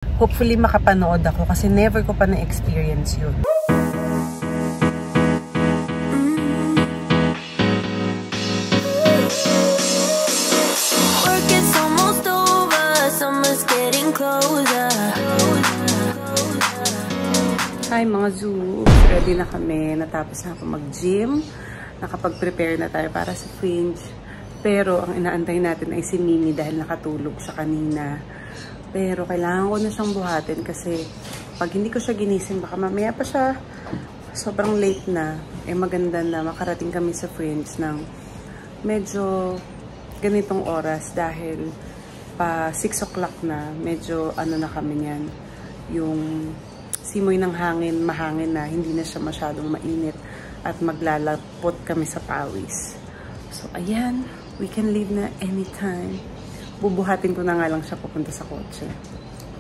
Hopefully makapanood ako kasi never ko pa na-experience yun. Hi mga zoo! Ready na kami. Natapos na ako mag-gym. Nakapag-prepare na tayo para sa Fringe. Pero ang inaantay natin ay si Mimi dahil nakatulog siya kanina. Pero kailangan ko na siyang buhatin kasi pag hindi ko siya ginising, baka mamaya pa siya sobrang late na. Eh maganda na makarating kami sa Fringe ng medyo ganitong oras dahil pa 6 o'clock na. Medyo ano na kami niyan. Yung simoy ng hangin, mahangin na, hindi na siya masyadong mainit at maglalapot kami sa pawis. So, ayan, we can leave na anytime. Bubuhatin ko na nga lang siya pupunta sa kotse.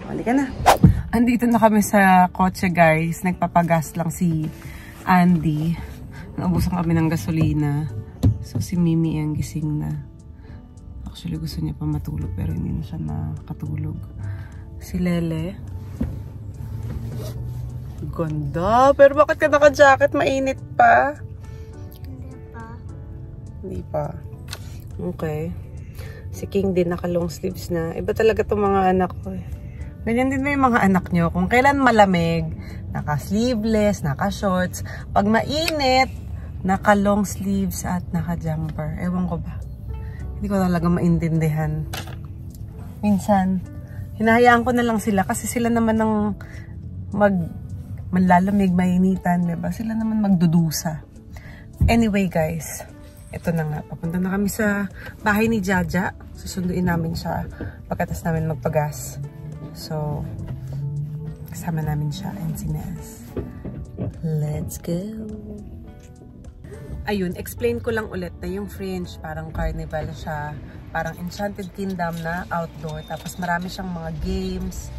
Halika na. Andito na kami sa kotse, guys. Nagpapagas lang si Andy. Naubusan kami ng gasolina. So, si Mimi ang gising na. Actually, gusto niya pa matulog pero hindi na siya nakatulog. Si Lele. Ganda. Pero bakit ka naka-jacket? Mainit pa? Hindi pa. Hindi pa. Okay. Si King din naka-long sleeves na. Iba talaga itong mga anak ko eh. Ganyan din ba yung mga anak nyo? Kung kailan malamig, naka-sleeveless, naka-shorts. Pag mainit, naka-long sleeves at naka-jumper. Ewan ko ba? Hindi ko talaga maintindihan. Minsan, hinahayaan ko na lang sila kasi sila naman ang manlalamig, mainitan, diba? Sila naman magdudusa. Anyway, guys, ito na nga. Papunta na kami sa bahay ni Jaja. Susunduin namin siya pagkatas namin magpagas. So, kasama namin siya and si Naz. Let's go! Ayun, explain ko lang ulit na yung Fringe, parang carnival siya. Parang Enchanted Kingdom na outdoor. Tapos marami siyang mga games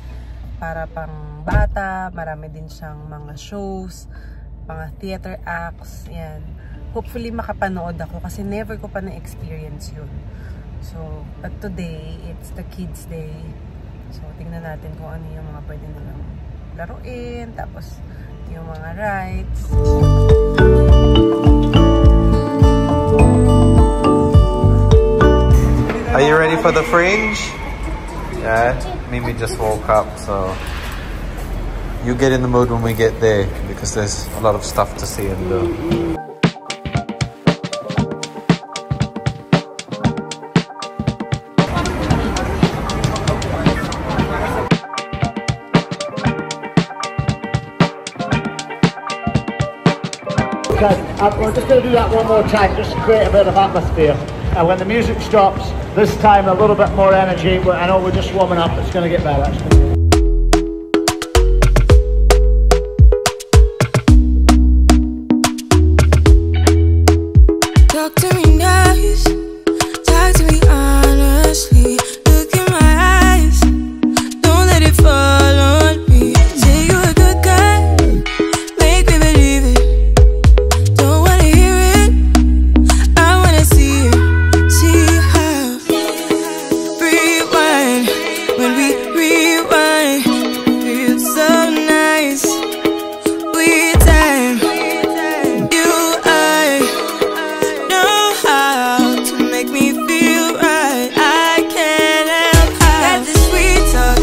para pang bata, marami din siyang mga shows, mga theater acts, yan. Hopefully makapanood ako kasi never ko pa na-experience yun. So, but today, it's the kids' day. So, tingnan natin kung ano yung mga pwede nilang laruin, tapos yung mga rides. Are you ready for the Fringe? Yeah, Mimi just woke up, so you get in the mood when we get there because there's a lot of stuff to see and do. Okay, we're just going to do that one more time just to create a bit of atmosphere. And when the music stops, this time a little bit more energy. I know we're just warming up, it's going to get better. Talk to me nice, talk to me honestly. Look in my eyes, don't let it fall on me. Say you're a good guy, make me believe it. Don't wanna hear it, I wanna see it. See how rewind, when we rewind, feels so nice. We time, you I know how to make me feel right. I can't help how this sweet talk.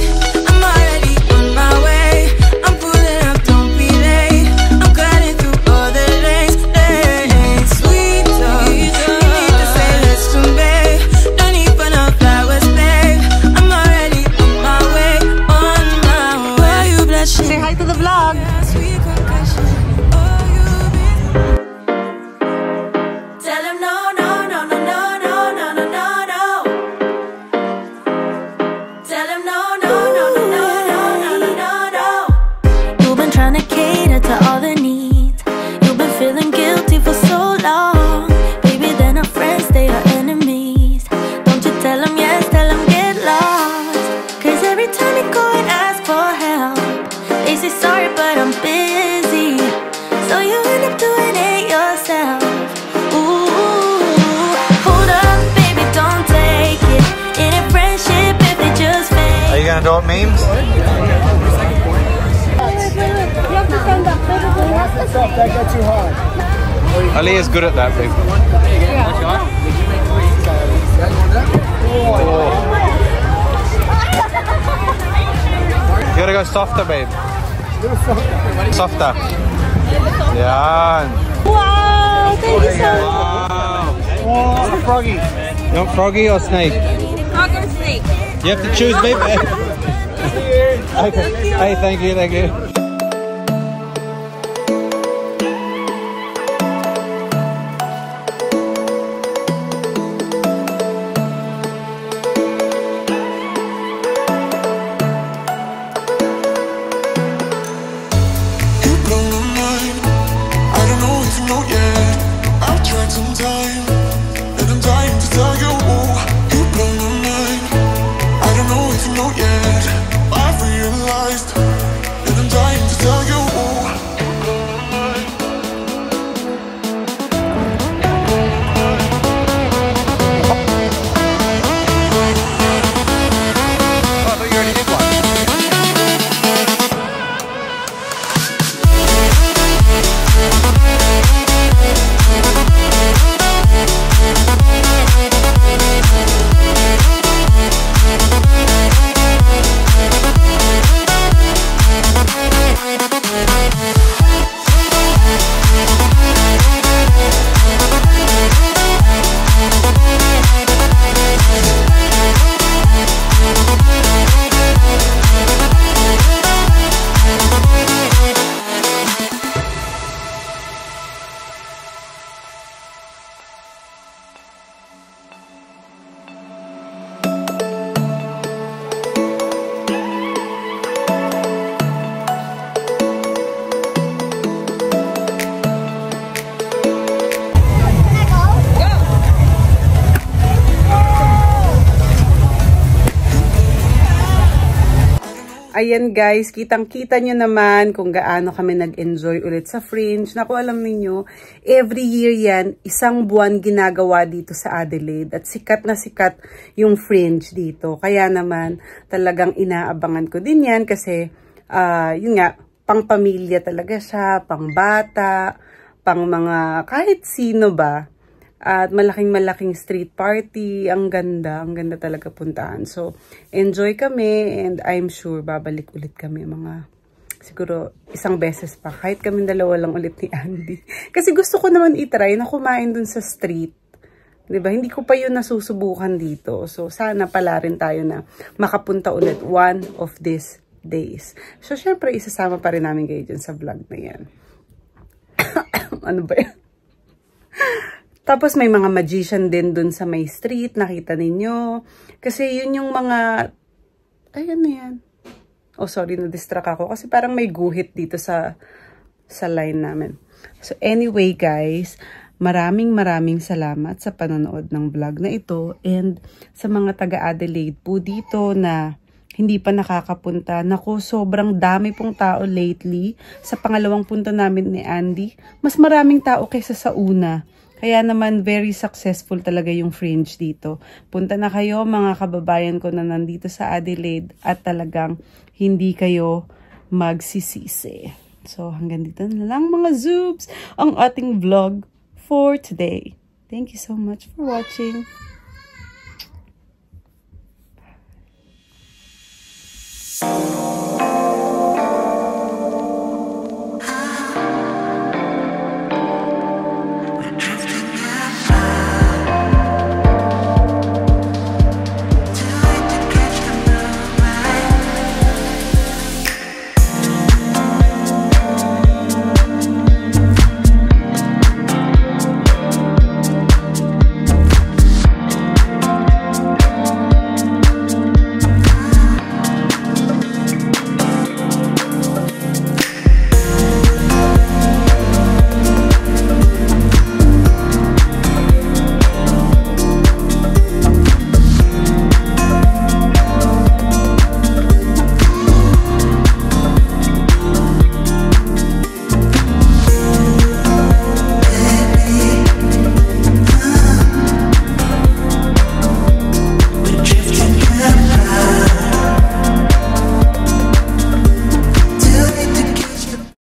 I'm already on my way. I'm pulling up, don't be late. I'm cutting through all the lanes. Sweet talk, you need to say let's convey. Don't need for no flowers, babe. I'm already on my way, on my way. Why you blushing? Say hi to the vlog! Sweet concussion. Oh, you've been tell him no, no, no, no, no, no, no, no, no, no. Tell him no, no, no, no, no, no, no, no, no, no. You've been trying to cater to all the needs. You've been feeling guilty for so long. Baby, they're not friends, they are enemies. Don't you tell them yes, tell them get lost. Cause every time you go and ask for help, they say sorry, but I'm busy. So you end up doing it yourself. Ooh, hold up, baby, don't take it. In a friendship, if they just fake. Are you gonna do it, memes? Ali is good at that, babe. You gotta go softer, babe. Softer. Yeah. Wow! Thank you so much. Wow. Froggy. You want froggy or snake? Frog or snake? You have to choose, babe. Okay. Hey, thank you, thank you. Ayan guys, kitang-kita nyo naman kung gaano kami nag-enjoy ulit sa Fringe. Naku, alam niyo, every year yan, isang buwan ginagawa dito sa Adelaide. At sikat na sikat yung Fringe dito. Kaya naman, talagang inaabangan ko din yan kasi, yun nga, pang pamilya talaga siya, pang bata, pang mga kahit sino ba. At malaking street party. Ang ganda talaga puntahan. So, enjoy kami and I'm sure babalik ulit kami mga siguro isang beses pa. Kahit kami dalawa lang ulit ni Andy. Kasi gusto ko naman itry na kumain dun sa street. Diba? Hindi ko pa yun nasusubukan dito. So, sana pala rin tayo na makapunta ulit one of these days. So, syempre, isasama pa rin namin kayo dyan sa vlog na yan. Ano ba yan? Tapos may mga magician din dun sa may street, nakita ninyo. Kasi yun yung mga, ayan na yan. Oh sorry, na-distract ako. Kasi parang may guhit dito sa line namin. So anyway guys, maraming salamat sa panonood ng vlog na ito. And sa mga taga-Adelaide po dito na hindi pa nakakapunta. Naku, sobrang dami pong tao lately. Sa pangalawang punta namin ni Andy, mas maraming tao kaysa sa una. Kaya naman, very successful talaga yung Fringe dito. Punta na kayo, mga kababayan ko na nandito sa Adelaide at talagang hindi kayo magsisisi. So, hanggang dito na lang mga zoobs ang ating vlog for today. Thank you so much for watching.